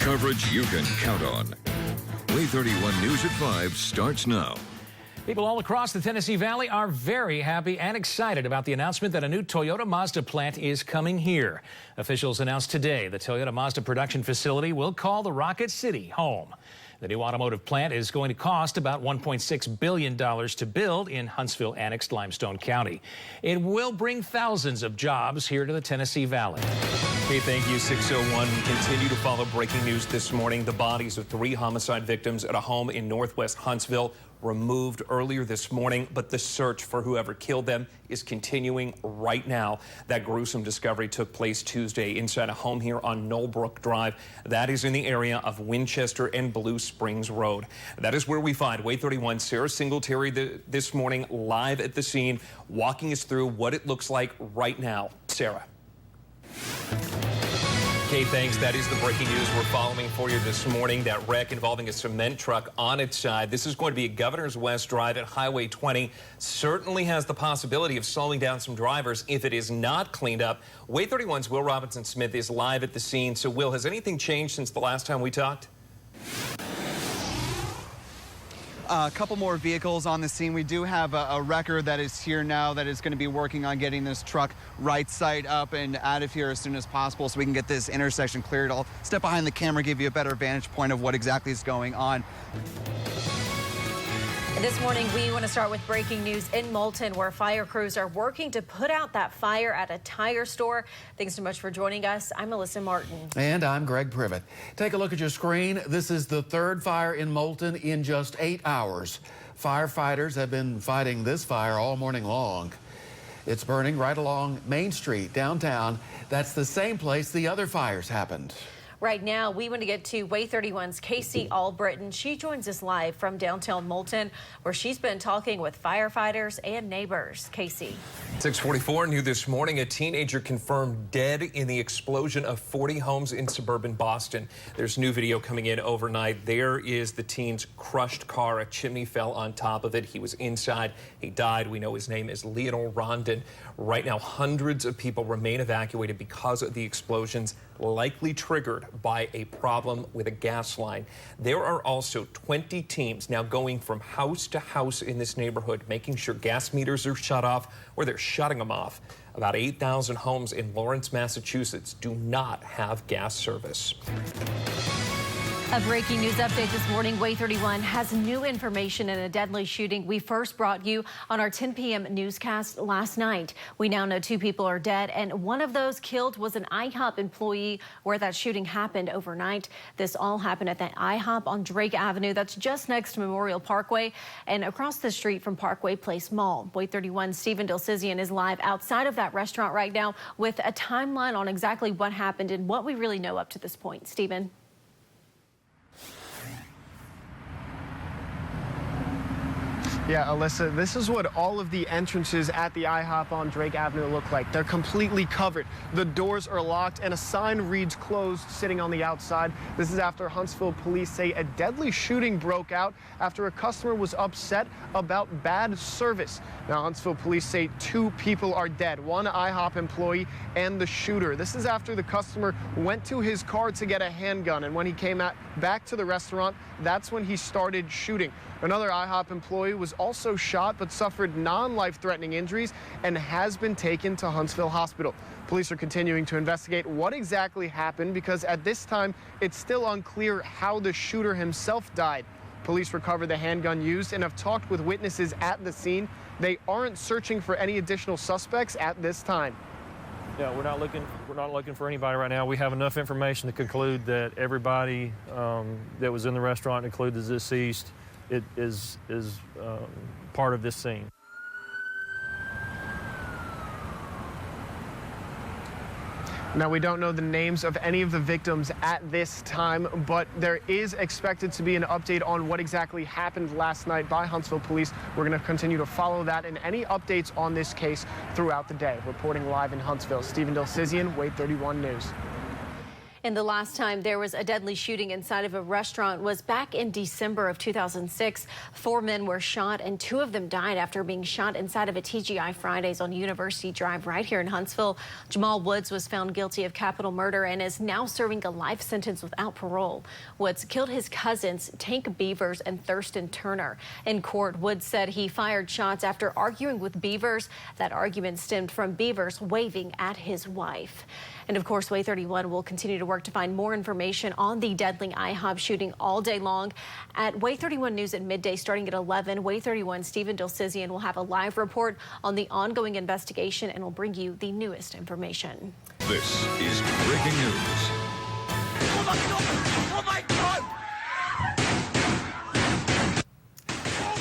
Coverage you can count on. WAAY 31 News at 5 starts now. People all across the Tennessee Valley are very happy and excited about the announcement that a new Toyota Mazda plant is coming here. Officials announced today the Toyota Mazda production facility will call the Rocket City home. The new automotive plant is going to cost about $1.6 billion to build in Huntsville annexed Limestone County. It will bring thousands of jobs here to the Tennessee Valley. Hey, thank you, 601. We continue to follow breaking news this morning. The bodies of 3 homicide victims at a home in northwest Huntsville removed earlier this morning, but the search for whoever killed them is continuing right now. That gruesome discovery took place Tuesday inside a home here on Knollbrook Drive. That is in the area of Winchester and Blue Springs Road. That is where we find WAAY 31 Sarah Singletary this morning live at the scene, walking us through what it looks like right now. Sarah. Okay, thanks. That is the breaking news we're following for you this morning. That wreck involving a cement truck on its side. This is going to be a Governor's West Drive at Highway 20. Certainly has the possibility of slowing down some drivers if it is not cleaned up. WAAY 31's Will Robinson Smith is live at the scene. So, Will, has anything changed since the last time we talked? A couple more vehicles on the scene. We do have a wrecker that is here now that is going to be working on getting this truck right side up and out of here as soon as possible so we can get this intersection cleared. I'll step behind the camera, give you a better vantage point of what exactly is going on. This morning, we want to start with breaking news in Moulton, where fire crews are working to put out that fire at a tire store. Thanks so much for joining us. I'm Melissa Martin. And I'm Greg Privet. Take a look at your screen. This is the 3rd fire in Moulton in just 8 hours. Firefighters have been fighting this fire all morning long. It's burning right along Main Street downtown. That's the same place the other fires happened. Right now, we want to get to WAAY 31's Casey Albritton. She joins us live from downtown Moulton, where she's been talking with firefighters and neighbors. Casey. 644 new this morning. A teenager confirmed dead in the explosion of 40 homes in suburban Boston. There's new video coming in overnight. There is the teen's crushed car. A chimney fell on top of it. He was inside. He died. We know his name is Leonel Rondon. Right now, hundreds of people remain evacuated because of the explosions, likely triggered by a problem with a gas line. There are also 20 teams now going from house to house in this neighborhood, making sure gas meters are shut off or they're shutting them off. About 8,000 homes in Lawrence, Massachusetts do not have gas service. A breaking news update this morning. WAAY 31 has new information in a deadly shooting we first brought you on our 10 p.m. newscast last night. We now know 2 people are dead, and one of those killed was an IHOP employee where that shooting happened overnight. This all happened at that IHOP on Drake Avenue. That's just next to Memorial Parkway and across the street from Parkway Place Mall. WAAY 31's Stephen Delcizian is live outside of that restaurant right now with a timeline on exactly what happened and what we really know up to this point. Stephen. Yeah, Alyssa, this is what all of the entrances at the IHOP on Drake Avenue look like. They're completely covered. The doors are locked and a sign reads closed sitting on the outside. This is after Huntsville police say a deadly shooting broke out after a customer was upset about bad service. Now, Huntsville police say 2 people are dead, 1 IHOP employee and the shooter. This is after the customer went to his car to get a handgun, and when he came back to the restaurant, that's when he started shooting. Another IHOP employee was also shot but suffered non-life-threatening injuries and has been taken to Huntsville Hospital. Police are continuing to investigate what exactly happened because at this time it's still unclear how the shooter himself died. Police recovered the handgun used and have talked with witnesses at the scene. They aren't searching for any additional suspects at this time. Yeah, we're not looking for anybody right now. We have enough information to conclude that everybody that was in the restaurant, including the deceased, is part of this scene. Now, we don't know the names of any of the victims at this time, but there is expected to be an update on what exactly happened last night by Huntsville police. We're going to continue to follow that and any updates on this case throughout the day. Reporting live in Huntsville, Stephen Delcizian, WAAY 31 News. And the last time there was a deadly shooting inside of a restaurant was back in December of 2006. 4 men were shot and 2 of them died after being shot inside of a TGI Fridays on University Drive right here in Huntsville. Jamal Woods was found guilty of capital murder and is now serving a life sentence without parole. Woods killed his cousins, Tank Beavers and Thurston Turner. In court, Woods said he fired shots after arguing with Beavers. That argument stemmed from Beavers waving at his wife. And of course, WAAY 31 will continue to work to find more information on the deadly IHOP shooting all day long. At WAAY 31 News at midday, starting at 11, WAAY 31 Stephen Dilsizian will have a live report on the ongoing investigation and will bring you the newest information. This is breaking news. Oh my God! Oh my God!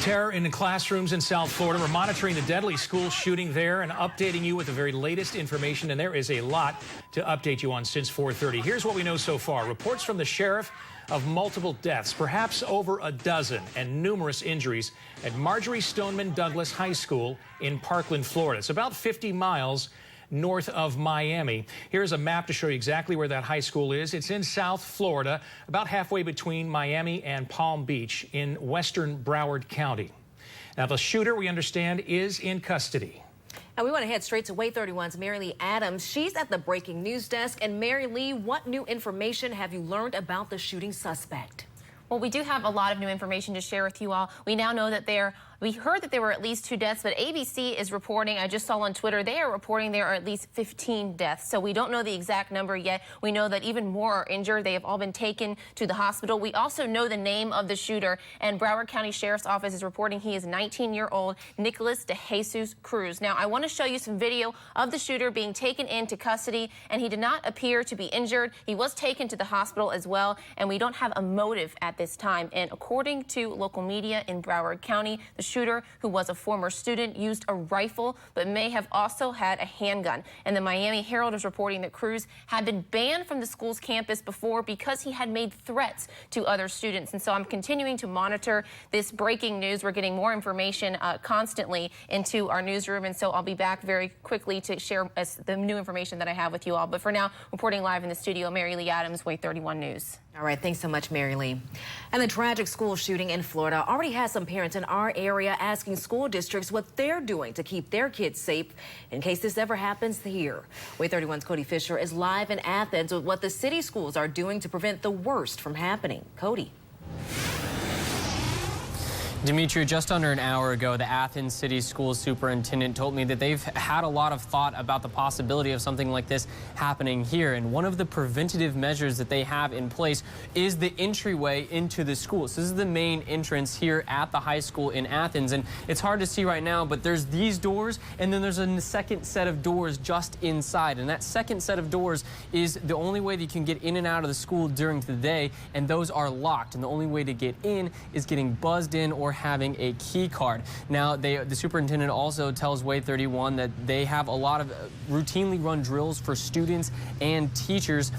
Terror in the classrooms in South Florida. We're monitoring the deadly school shooting there and updating you with the very latest information. And there is a lot to update you on since 4:30. Here's what we know so far. Reports from the sheriff of multiple deaths, perhaps over a dozen, and numerous injuries at Marjorie Stoneman Douglas High School in Parkland, Florida. It's about 50 miles north of Miami. Here's a map to show you exactly where that high school is. It's in South Florida, about halfway between Miami and Palm Beach in western Broward County. Now, the shooter, we understand, is in custody. And we want to head straight to WAAY 31's Mary Lee Adams. She's at the breaking news desk. And Mary Lee, what new information have you learned about the shooting suspect? Well, we do have a lot of new information to share with you all. We now know that we heard that there were at least 2 deaths, but ABC is reporting, I just saw on Twitter, they are reporting there are at least 15 deaths. So we don't know the exact number yet. We know that even more are injured. They have all been taken to the hospital. We also know the name of the shooter, and Broward County Sheriff's Office is reporting he is 19-year-old Nicholas De Jesus Cruz. Now, I want to show you some video of the shooter being taken into custody, and he did not appear to be injured. He was taken to the hospital as well, and we don't have a motive at this time. And according to local media in Broward County, the shooter, who was a former student, used a rifle but may have also had a handgun. And the Miami Herald is reporting that Cruz had been banned from the school's campus before because he had made threats to other students. And so I'm continuing to monitor this breaking news. We're getting more information constantly into our newsroom, and so I'll be back very quickly to share the new information that I have with you all. But for now, reporting live in the studio, Mary Lee Adams, WAAY 31 News. All right, thanks so much, Mary Lee. And the tragic school shooting in Florida already has some parents in our area asking school districts what they're doing to keep their kids safe in case this ever happens here. WAAY 31's Cody Fisher is live in Athens with what the city schools are doing to prevent the worst from happening. Cody. Dimitri, just under an hour ago, the Athens City School Superintendent told me that they've had a lot of thought about the possibility of something like this happening here. And one of the preventative measures that they have in place is the entryway into the school. So this is the main entrance here at the high school in Athens. And it's hard to see right now, but there's these doors, and then there's a second set of doors just inside. And that second set of doors is the only way that you can get in and out of the school during the day, and those are locked. And the only way to get in is getting buzzed in or having a key card. Now, the superintendent also tells WAAY 31 that they have a lot of routinely run drills for students and teachers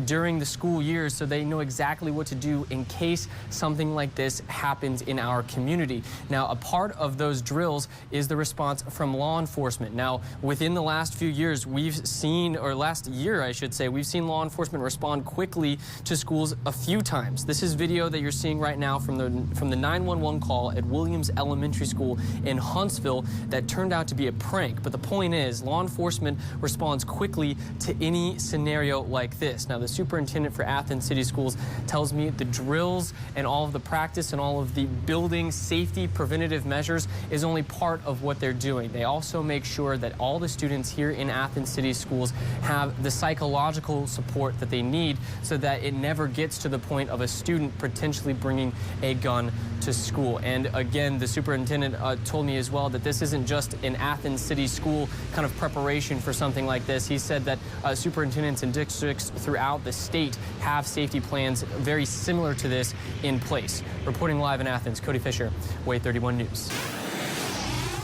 during the school year, so they know exactly what to do in case something like this happens in our community. Now, a part of those drills is the response from law enforcement. Now, within the last few years, we've seen, or last year, I should say, we've seen law enforcement respond quickly to schools a few times. This is video that you're seeing right now from the 911 call at Williams Elementary School in Huntsville that turned out to be a prank. But the point is, law enforcement responds quickly to any scenario like this. Now, the superintendent for Athens City Schools tells me the drills and all of the practice and all of the building safety preventative measures is only part of what they're doing. They also make sure that all the students here in Athens City Schools have the psychological support that they need so that it never gets to the point of a student potentially bringing a gun to school. And again, the superintendent told me as well that this isn't just an Athens City School kind of preparation for something like this. He said that superintendents and districts throughout the state have safety plans very similar to this in place. Reporting live in Athens, Cody Fisher, WAAY 31 News.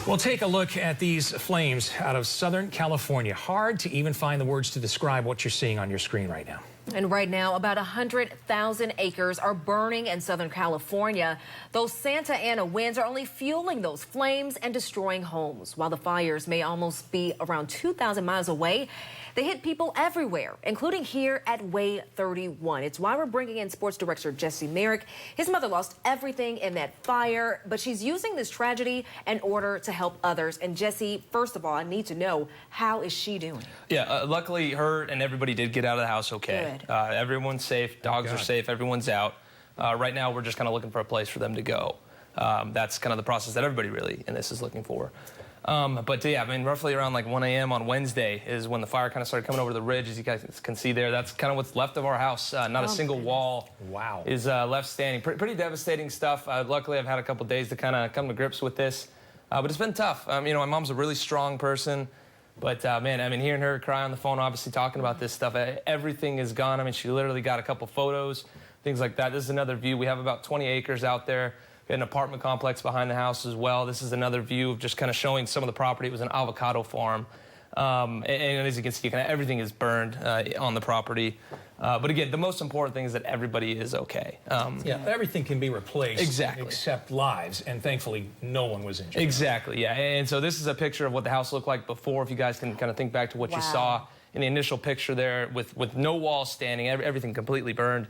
We'll take a look at these flames out of Southern California. Hard to even find the words to describe what you're seeing on your screen right now. And right now, about 100,000 acres are burning in Southern California. Those Santana winds are only fueling those flames and destroying homes. While the fires may almost be around 2,000 miles away, they hit people everywhere, including here at WAAY 31. It's why we're bringing in sports director Jesse Merrick. His mother lost everything in that fire, but she's using this tragedy in order to help others. And Jesse, first of all, I need to know, how is she doing? Yeah, luckily her and everybody did get out of the house okay. Good. Everyone's safe, dogs are safe, everyone's out. Right now we're just kind of looking for a place for them to go. That's kind of the process that everybody really in this is looking for. But yeah, I mean, roughly around like 1 a.m. on Wednesday is when the fire kind of started coming over the ridge, as you guys can see there. That's kind of what's left of our house. Not a single wall is left standing. Pretty devastating stuff. Luckily, I've had a couple days to kind of come to grips with this. But it's been tough. You know, my mom's a really strong person. But, man, I mean, hearing her cry on the phone, obviously talking about this stuff, everything is gone. I mean, she literally got a couple photos, things like that. This is another view. We have about 20 acres out there. We had an apartment complex behind the house as well. This is another view of just kind of showing some of the property. It was an avocado farm. And as you can see, kind of everything is burned on the property. But again, the most important thing is that everybody is okay. Yeah, everything can be replaced. Exactly. Except lives, and thankfully no one was injured. Exactly, yeah. And so this is a picture of what the house looked like before, if you guys can kind of think back to what you saw in the initial picture there with no walls standing, everything completely burned.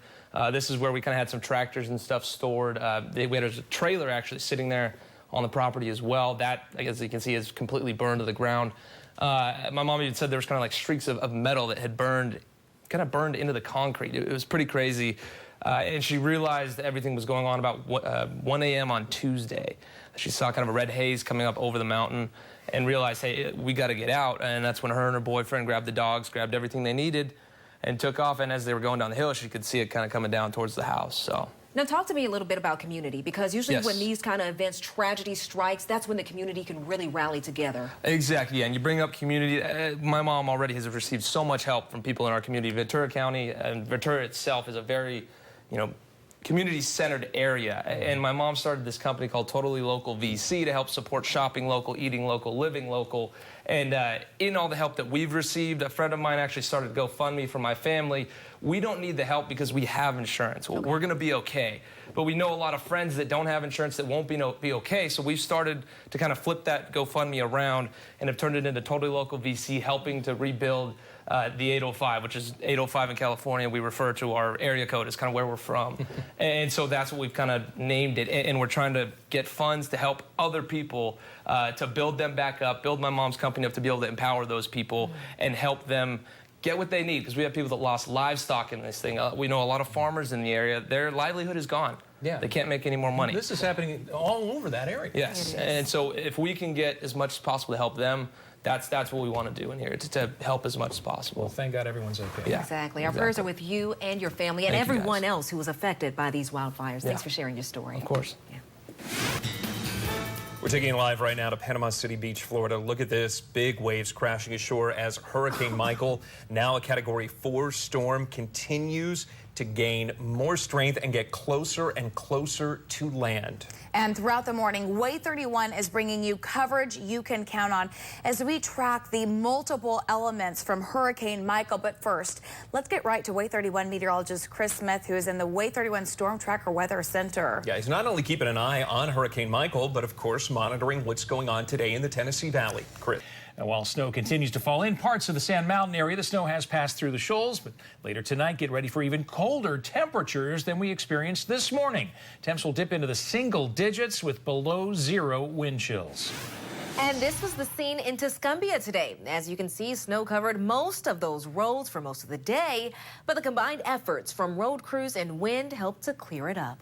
This is where we kind of had some tractors and stuff stored. We had a trailer actually sitting there on the property as well. That, as you can see, is completely burned to the ground. My mom even said there was kind of like streaks of metal that had burned, kind of burned into the concrete. It was pretty crazy. And she realized everything was going on about 1 a.m. on Tuesday. She saw kind of a red haze coming up over the mountain and realized, hey, we got to get out. And that's when her and her boyfriend grabbed the dogs, grabbed everything they needed, and took off. And as they were going down the hill, she could see it kind of coming down towards the house. So. Now, talk to me a little bit about community, because usually when these kind of events, tragedy strikes, that's when the community can really rally together. Exactly, yeah, and you bring up community. My mom already has received so much help from people in our community. Ventura County and Ventura itself is a very, you know, community-centered area. And my mom started this company called Totally Local VC to help support shopping local, eating local, living local. And in all the help that we've received, a friend of mine actually started GoFundMe for my family. We don't need the help because we have insurance. We're going to be okay. But we know a lot of friends that don't have insurance that won't be okay. So we've started to kind of flip that GoFundMe around and have turned it into Totally Local VC, helping to rebuild the 805, which is 805 in California. We refer to our area code as kind of where we're from. And so that's what we've kind of named it. And we're trying to get funds to help other people to build them back up, build my mom's company up to be able to empower those people and help them get what they need, because we have people that lost livestock in this thing. We know a lot of farmers in the area, their livelihood is gone. Yeah. They can't make any more money. This is happening all over that area. Yes, and so if we can get as much as possible to help them, that's what we want to do in here, to help as much as possible. Well, thank God everyone's okay. Yeah. Exactly. Our prayers are with you and your family and everyone else who was affected by these wildfires. Thanks for sharing your story. Of course. Yeah. We're taking you live right now to Panama City Beach, Florida. Look at this. Big waves crashing ashore as Hurricane Michael, now a Category 4 storm, continues to gain more strength and get closer and closer to land. And throughout the morning, WAAY 31 is bringing you coverage you can count on as we track the multiple elements from Hurricane Michael. But first, let's get right to WAAY 31 meteorologist Chris Smith, who is in the WAAY 31 Storm Tracker Weather Center. Yeah, he's not only keeping an eye on Hurricane Michael, but of course monitoring what's going on today in the Tennessee Valley. Chris. And while snow continues to fall in parts of the Sand Mountain area, the snow has passed through the shoals. But later tonight, get ready for even colder temperatures than we experienced this morning. Temps will dip into the single digits with below zero wind chills. And this was the scene in Tuscumbia today. As you can see, snow covered most of those roads for most of the day, but the combined efforts from road crews and wind helped to clear it up.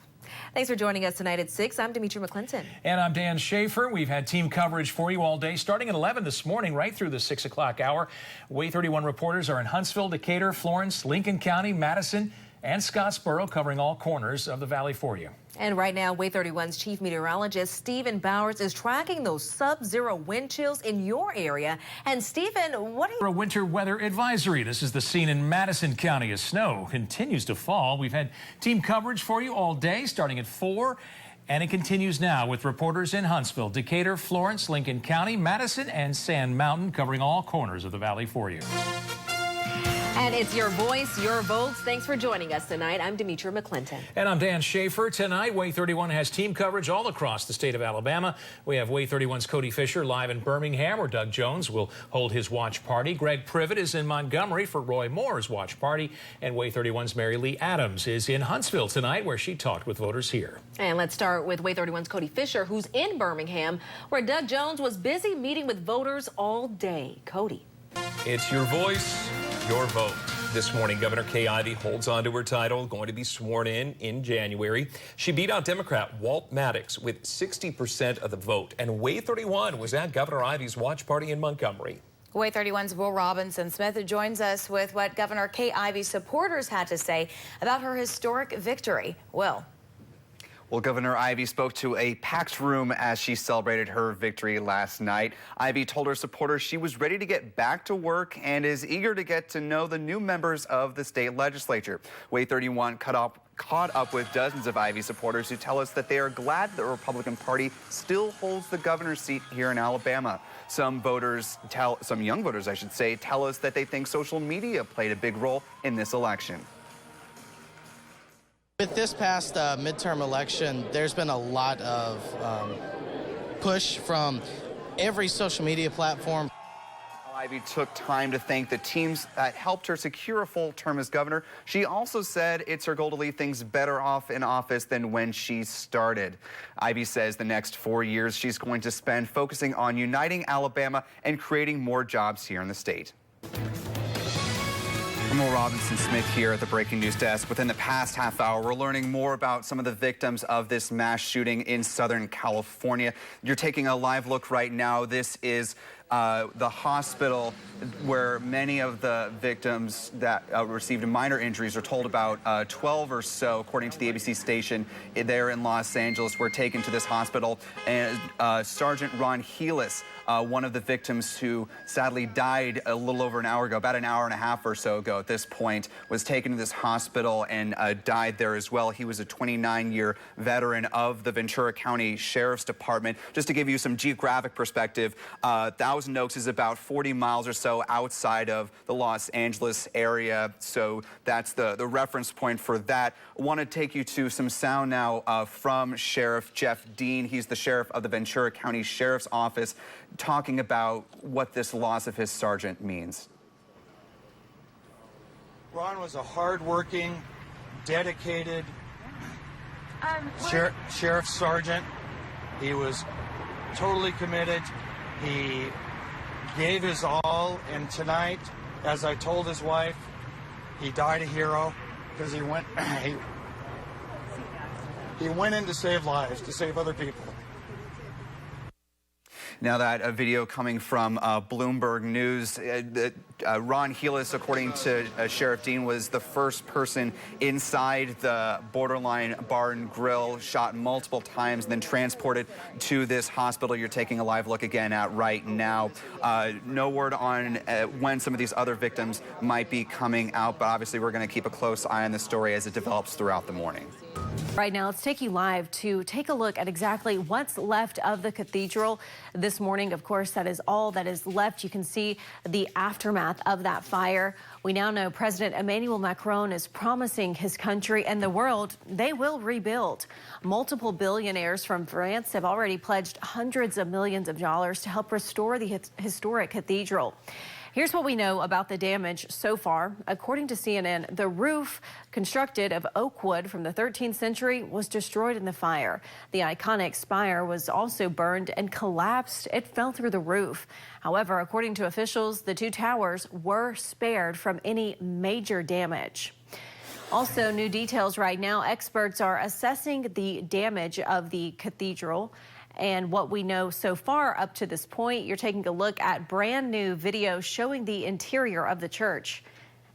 Thanks for joining us tonight at 6. I'm Demetri McClinton. And I'm Dan Schaefer. We've had team coverage for you all day, starting at 11 this morning, right through the 6 o'clock hour. WAAY 31 reporters are in Huntsville, Decatur, Florence, Lincoln County, Madison, and Scottsboro, covering all corners of the valley for you. And right now, WAAY 31's chief meteorologist Stephen Bowers is tracking those sub-zero wind chills in your area. And Stephen, what are you... A winter weather advisory. This is the scene in Madison County as snow continues to fall. We've had team coverage for you all day, starting at 4. And it continues now with reporters in Huntsville, Decatur, Florence, Lincoln County, Madison, and Sand Mountain, covering all corners of the valley for you. And it's your voice, your votes. Thanks for joining us tonight. I'm Demetra McClinton. And I'm Dan Schaefer. Tonight, WAAY 31 has team coverage all across the state of Alabama. We have WAAY 31's Cody Fisher live in Birmingham, where Doug Jones will hold his watch party. Greg Privet is in Montgomery for Roy Moore's watch party. And WAAY 31's Mary Lee Adams is in Huntsville tonight, where she talked with voters here. And let's start with WAAY 31's Cody Fisher, who's in Birmingham, where Doug Jones was busy meeting with voters all day. Cody. It's your voice, your vote. This morning, Governor Kay Ivey holds on to her title, going to be sworn in January. She beat out Democrat Walt Maddox with 60% of the vote. And WAAY 31 was at Governor Ivey's watch party in Montgomery. WAAY 31's Will Robinson-Smith joins us with what Governor Kay Ivey's supporters had to say about her historic victory. Will. Well, Governor Ivey spoke to a packed room as she celebrated her victory last night. Ivey told her supporters she was ready to get back to work and is eager to get to know the new members of the state legislature. WAAY 31 caught up with dozens of Ivey supporters who tell us that they are glad the Republican Party still holds the governor's seat here in Alabama. Some young voters, I should say, tell us that they think social media played a big role in this election. With this past midterm election, there's been a lot of push from every social media platform. Ivey took time to thank the teams that helped her secure a full term as governor. She also said it's her goal to leave things better off in office than when she started. Ivey says the next 4 years she's going to spend focusing on uniting Alabama and creating more jobs here in the state. I'm Will Robinson-Smith here at the Breaking News Desk. Within the past half hour, we're learning more about some of the victims of this mass shooting in Southern California. You're taking a live look right now. This is the hospital where many of the victims that received minor injuries are told about 12 or so, according to the ABC station there in Los Angeles, were taken to this hospital. And Sergeant Ron Helis, one of the victims who sadly died a little over an hour ago, about an hour and a half or so ago at this point, was taken to this hospital and died there as well. He was a 29-year veteran of the Ventura County Sheriff's Department. Just to give you some geographic perspective, Thousand Oaks is about 40 miles or so outside of the Los Angeles area, so that's the reference point for that. I want to take you to some sound now from Sheriff Jeff Dean. He's the sheriff of the Ventura County Sheriff's Office, talking about what this loss of his sergeant means. Ron was a hard-working, dedicated sheriff sergeant. He was totally committed. He gave his all, and tonight, as I told his wife, he died a hero because he went in to save lives, to save other people. Now that a video coming from Bloomberg News, Ron Helis, according to Sheriff Dean, was the first person inside the Borderline Bar and Grill, shot multiple times, and then transported to this hospital you're taking a live look again at right now. No word on when some of these other victims might be coming out, but obviously we're going to keep a close eye on the story as it develops throughout the morning. Right now, let's take you live to take a look at exactly what's left of the cathedral. This morning, of course, that is all that is left. You can see the aftermath of that fire. We now know President Emmanuel Macron is promising his country and the world they will rebuild. Multiple billionaires from France have already pledged hundreds of millions of dollars to help restore the historic cathedral. Here's what we know about the damage so far. According to CNN, the roof, constructed of oak wood from the 13th century, was destroyed in the fire. The iconic spire was also burned and collapsed. It fell through the roof. However, according to officials, the two towers were spared from any major damage. Also, new details right now. Experts are assessing the damage of the cathedral. And what we know so far up to this point, you're taking a look at brand new video showing the interior of the church.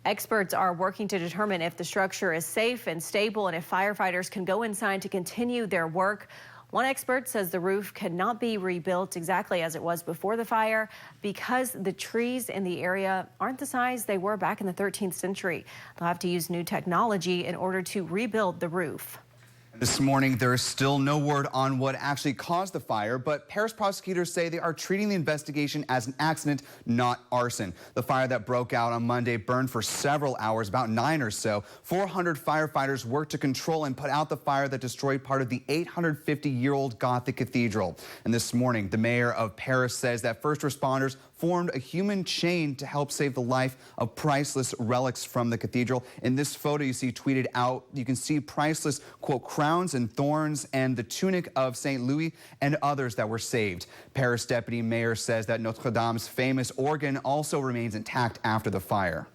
Experts are working to determine if the structure is safe and stable and if firefighters can go inside to continue their work. One expert says the roof cannot be rebuilt exactly as it was before the fire because the trees in the area aren't the size they were back in the 13th century. They'll have to use new technology in order to rebuild the roof. This morning, there is still no word on what actually caused the fire, but Paris prosecutors say they are treating the investigation as an accident, not arson. The fire that broke out on Monday burned for several hours, about 9 or so. 400 firefighters worked to control and put out the fire that destroyed part of the 850-year-old Gothic cathedral. And this morning, the mayor of Paris says that first responders formed a human chain to help save the life of priceless relics from the cathedral. In this photo you see tweeted out, you can see priceless, quote, crowns and thorns and the tunic of St. Louis and others that were saved. Paris deputy mayor says that Notre Dame's famous organ also remains intact after the fire.